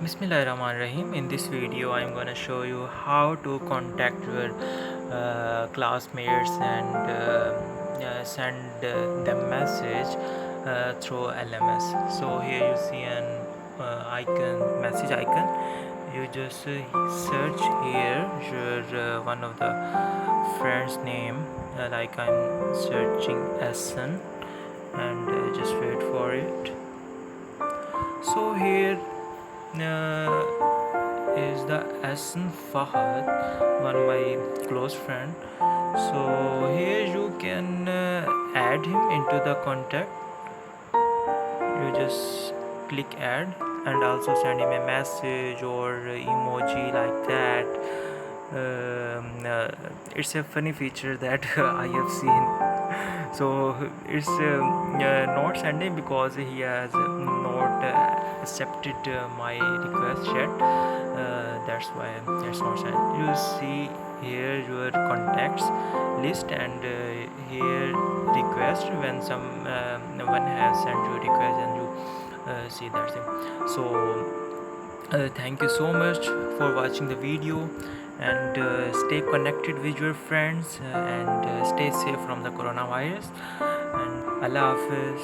Bismillahirrahmanirrahim. In this video, I'm gonna show you how to contact your classmates and send them message through LMS. So here you see an message icon. You just search here your one of the friends' name. Like I'm searching Essen, and just wait for it. So here is the Asan Fahad, one of my close friend. So here you can add him into the contact. You just click add and also send him a message or emoji like that. It's a funny feature that I have seen. So it's not sending because he has not accepted my request yet. That's why it's not sending. You see here your contacts list and here request when one has sent you request and you see that thing. So thank you so much for watching the video, and stay connected with your friends and stay safe from the coronavirus, and Allah Hafiz.